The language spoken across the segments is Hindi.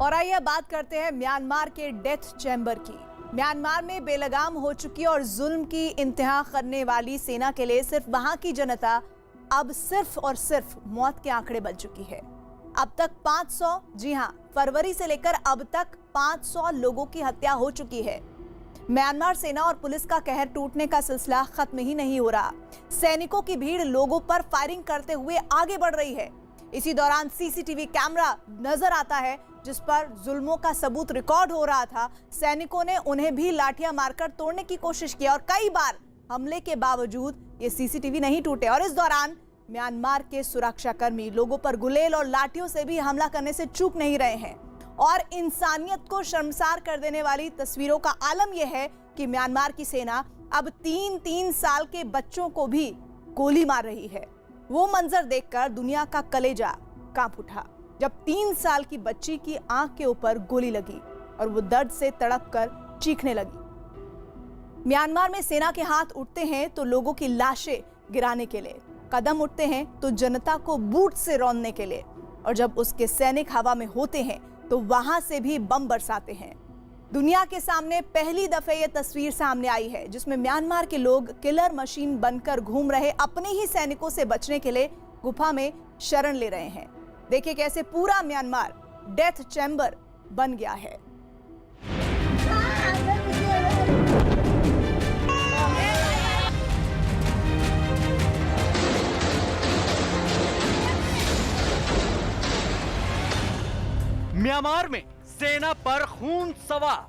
और आइए बात करते हैं म्यांमार के डेथ चैम्बर की। म्यांमार में बेलगाम हो चुकी और जुल्म की इंतहा करने वाली सेना के लिए सिर्फ वहां की जनता अब सिर्फ और सिर्फ मौत के आंकड़े बन चुकी है। अब तक 500, जी हां, फरवरी से लेकर अब तक 500 लोगों की हत्या हो चुकी है। म्यांमार सेना और पुलिस का कहर टूटने का सिलसिला खत्म ही नहीं हो रहा। सैनिकों की भीड़ लोगों पर फायरिंग करते हुए आगे बढ़ रही है। इसी दौरान सीसीटीवी कैमरा नजर आता है जिस पर जुल्मों का सबूत रिकॉर्ड हो रहा था। सैनिकों ने उन्हें भी लाठियां मारकर तोड़ने की कोशिश की और कई बार हमले के बावजूद ये सीसीटीवी नहीं टूटे। और इस दौरान म्यांमार के सुरक्षाकर्मी लोगों पर गुलेल और लाठियों से भी हमला करने से चूक नहीं रहे हैं। और इंसानियत को शर्मसार कर देने वाली तस्वीरों का आलम यह है कि म्यांमार की सेना अब 3-3 साल के बच्चों को भी गोली मार रही है। वो मंजर देखकर दुनिया का कलेजा कांप उठा जब 3 साल की बच्ची की आंख के ऊपर गोली लगी और वो दर्द से तड़पकर चीखने लगी। म्यांमार में सेना के हाथ उठते हैं तो लोगों की लाशें गिराने के लिए, कदम उठते हैं तो जनता को बूट से रौंदने के लिए, और जब उसके सैनिक हवा में होते हैं तो वहां से भी बम बरसाते हैं। दुनिया के सामने पहली दफे ये तस्वीर सामने आई है जिसमें म्यांमार के लोग किलर मशीन बनकर घूम रहे अपने ही सैनिकों से बचने के लिए गुफा में शरण ले रहे हैं। देखिए कैसे पूरा म्यांमार डेथ चैम्बर बन गया है। म्यांमार में सेना पर खून सवार,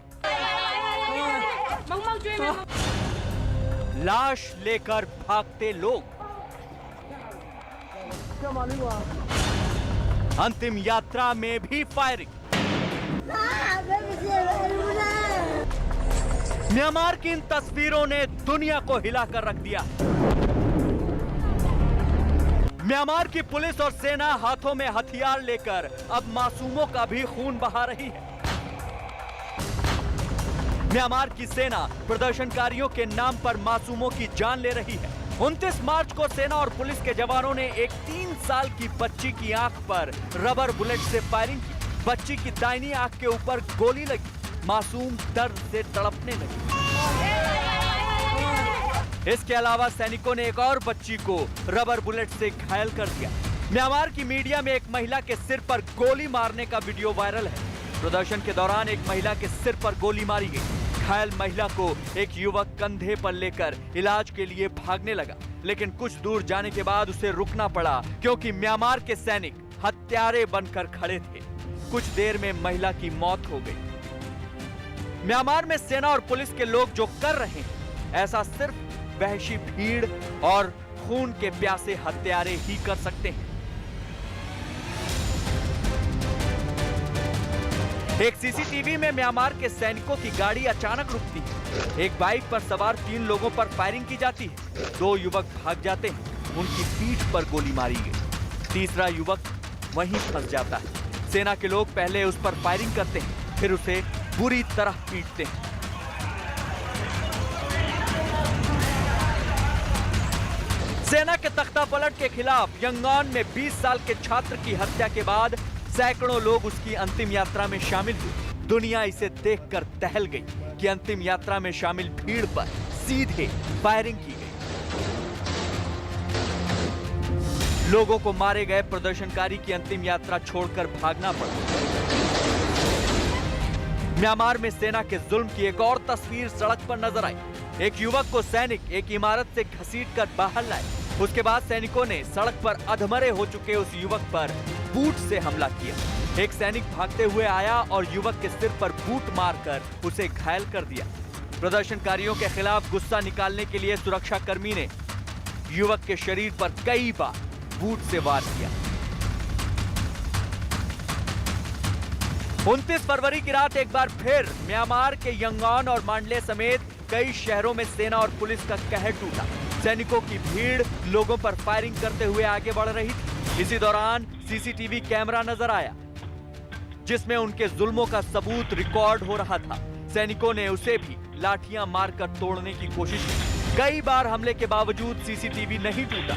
लाश लेकर भागते लोग, अंतिम यात्रा में भी फायरिंग। म्यांमार की इन तस्वीरों ने दुनिया को हिलाकर रख दिया। म्यांमार की पुलिस और सेना हाथों में हथियार लेकर अब मासूमों का भी खून बहा रही है। म्यांमार की सेना प्रदर्शनकारियों के नाम पर मासूमों की जान ले रही है। 29 मार्च को सेना और पुलिस के जवानों ने एक 3 साल की बच्ची की आंख पर रबर बुलेट से फायरिंग की। बच्ची की दाहिनी आंख के ऊपर गोली लगी। मासूम दर्द से तड़पने लगी। इसके अलावा सैनिकों ने एक और बच्ची को रबर बुलेट से घायल कर दिया। म्यांमार की मीडिया में एक महिला के सिर पर गोली मारने का वीडियो वायरल है। प्रदर्शन के दौरान एक महिला के सिर पर गोली मारी गई। घायल महिला को एक युवक कंधे पर लेकर इलाज के लिए भागने लगा, लेकिन कुछ दूर जाने के बाद उसे रुकना पड़ा क्योंकि म्यांमार के सैनिक हत्यारे बनकर खड़े थे। कुछ देर में महिला की मौत हो गई। म्यांमार में सेना और पुलिस के लोग जो कर रहे हैं, ऐसा सिर्फ वहशी भीड़ और खून के प्यासे हत्यारे ही कर सकते हैं। एक सीसीटीवी में म्यांमार के सैनिकों की गाड़ी अचानक रुकती है। एक बाइक पर सवार 3 लोगों पर फायरिंग की जाती है। 2 युवक भाग जाते हैं। उनकी पीठ पर गोली मारी गई। तीसरा युवक वहीं फंस जाता है। सेना के लोग पहले उस पर फायरिंग करते हैं, फिर उसे बुरी तरह पीटते हैं। सेना के तख्तापलट के खिलाफ यंगॉन में 20 साल के छात्र की हत्या के बाद सैकड़ों लोग उसकी अंतिम यात्रा में शामिल हुए। दुनिया इसे देखकर दहल गई कि अंतिम यात्रा में शामिल भीड़ पर सीधे फायरिंग की गई। लोगों को मारे गए प्रदर्शनकारी की अंतिम यात्रा छोड़कर भागना पड़ा। म्यांमार में सेना के जुल्म की एक और तस्वीर सड़क पर नजर आई। एक युवक को सैनिक एक इमारत से घसीटकर बाहर लाए। उसके बाद सैनिकों ने सड़क पर अधमरे हो चुके उस युवक पर बूट से हमला किया। एक सैनिक भागते हुए आया और युवक के सिर पर बूट मारकर उसे घायल कर दिया। प्रदर्शनकारियों के खिलाफ गुस्सा निकालने के लिए सुरक्षाकर्मी ने युवक के शरीर पर कई बार बूट से वार किया। 29 फरवरी की रात एक बार फिर म्यांमार के यंगॉन और मांडले समेत कई शहरों में सेना और पुलिस का कहर टूटा। सैनिकों की भीड़ लोगों पर फायरिंग करते हुए आगे बढ़ रही थी। इसी दौरान सीसीटीवी कैमरा नजर आया जिसमें उनके जुल्मों का सबूत रिकॉर्ड हो रहा था। सैनिकों ने उसे भी लाठियां मारकर तोड़ने की कोशिश की। कई बार हमले के बावजूद सीसीटीवी नहीं टूटा।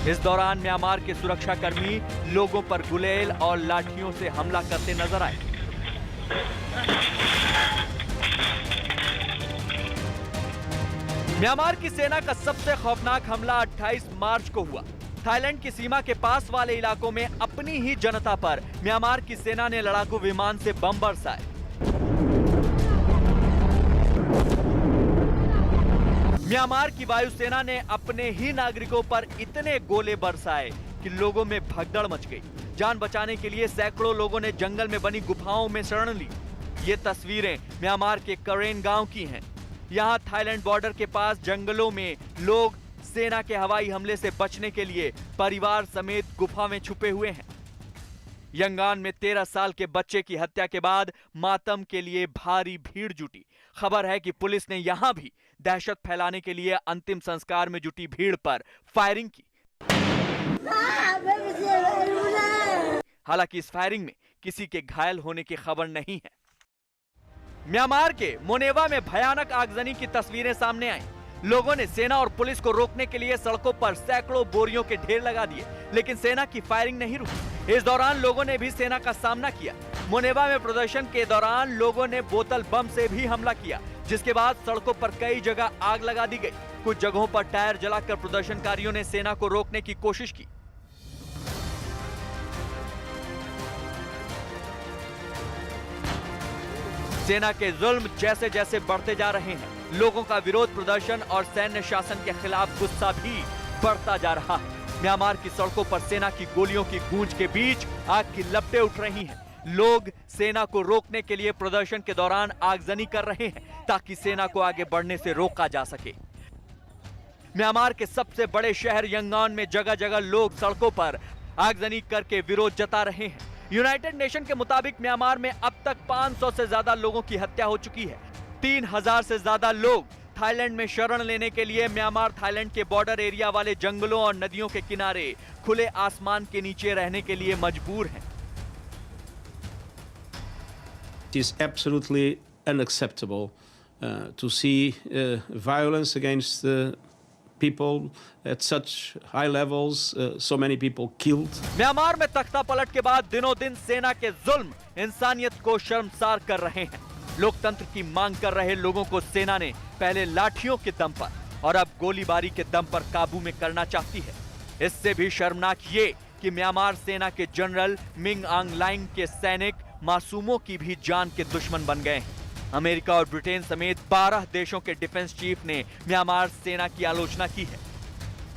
इस दौरान म्यांमार के सुरक्षाकर्मी लोगों पर गुलेल और लाठियों से हमला करते नजर आए। म्यांमार की सेना का सबसे खौफनाक हमला 28 मार्च को हुआ। थाईलैंड की सीमा के पास वाले इलाकों में अपनी ही जनता पर म्यांमार की सेना ने लड़ाकू विमान से बम बरसाए। म्यांमार की वायुसेना ने अपने ही नागरिकों पर इतने गोले बरसाए कि लोगों में भगदड़ मच गई। जान बचाने के लिए सैकड़ों लोगों ने जंगल में बनी गुफाओं में शरण ली। ये तस्वीरें म्यांमार के करेन गांव की हैं। यहाँ थाईलैंड बॉर्डर के पास जंगलों में लोग सेना के हवाई हमले से बचने के लिए परिवार समेत गुफा में छुपे हुए हैं। यंगान में 13 साल के बच्चे की हत्या के बाद मातम के लिए भारी भीड़ जुटी। खबर है कि पुलिस ने यहां भी दहशत फैलाने के लिए अंतिम संस्कार में जुटी भीड़ पर फायरिंग की। हालांकि इस फायरिंग में किसी के घायल होने की खबर नहीं है। म्यांमार के मोनेवा में भयानक आगजनी की तस्वीरें सामने आई। लोगों ने सेना और पुलिस को रोकने के लिए सड़कों पर सैकड़ों बोरियों के ढेर लगा दिए, लेकिन सेना की फायरिंग नहीं रुकी। इस दौरान लोगों ने भी सेना का सामना किया। मोनेवा में प्रदर्शन के दौरान लोगों ने बोतल बम से भी हमला किया, जिसके बाद सड़कों पर कई जगह आग लगा दी गई। कुछ जगहों पर टायर जलाकर प्रदर्शनकारियों ने सेना को रोकने की कोशिश की। सेना के जुल्म जैसे जैसे बढ़ते जा रहे हैं, लोगों का विरोध प्रदर्शन और सैन्य शासन के खिलाफ गुस्सा भी बढ़ता जा रहा है। म्यांमार की सड़कों पर सेना की गोलियों की गूंज के बीच आग की लपटें उठ रही हैं। लोग सेना को रोकने के लिए प्रदर्शन के दौरान आगजनी कर रहे हैं ताकि सेना को आगे बढ़ने से रोका जा सके। म्यांमार के सबसे बड़े शहर यंगान में जगह जगह लोग सड़कों पर आगजनी करके विरोध जता रहे हैं। यूनाइटेड नेशन के मुताबिक म्यांमार में अब तक 500 से ज्यादा लोगों की हत्या हो चुकी है। 3000 से ज्यादा लोग थाईलैंड में शरण लेने के लिए म्यांमार थाईलैंड के बॉर्डर एरिया वाले जंगलों और नदियों के किनारे खुले आसमान के नीचे रहने के लिए मजबूर हैं। It is absolutely unacceptable to see violence against people at such high levels, so many people killed. Myanmar में तख्ता पलट के बाद दिनों दिन सेना के जुल्म इंसानियत को शर्मसार कर रहे हैं। लोकतंत्र की मांग कर रहे लोगों को सेना ने पहले लाठियों के दम पर और अब गोलीबारी के दम पर काबू में करना चाहती है। इससे भी शर्मनाक ये कि म्यांमार सेना के जनरल मिंग आंग लाइंग के सैनिक मासूमों की भी जान के दुश्मन बन गए हैं। अमेरिका और ब्रिटेन समेत 12 देशों के डिफेंस चीफ ने म्यांमार सेना की आलोचना की है।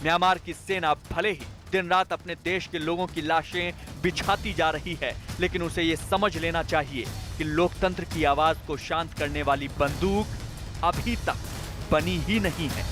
म्यांमार की सेना भले ही दिन रात अपने देश के लोगों की लाशें बिछाती जा रही है, लेकिन उसे ये समझ लेना चाहिए कि लोकतंत्र की आवाज को शांत करने वाली बंदूक अभी तक बनी ही नहीं है।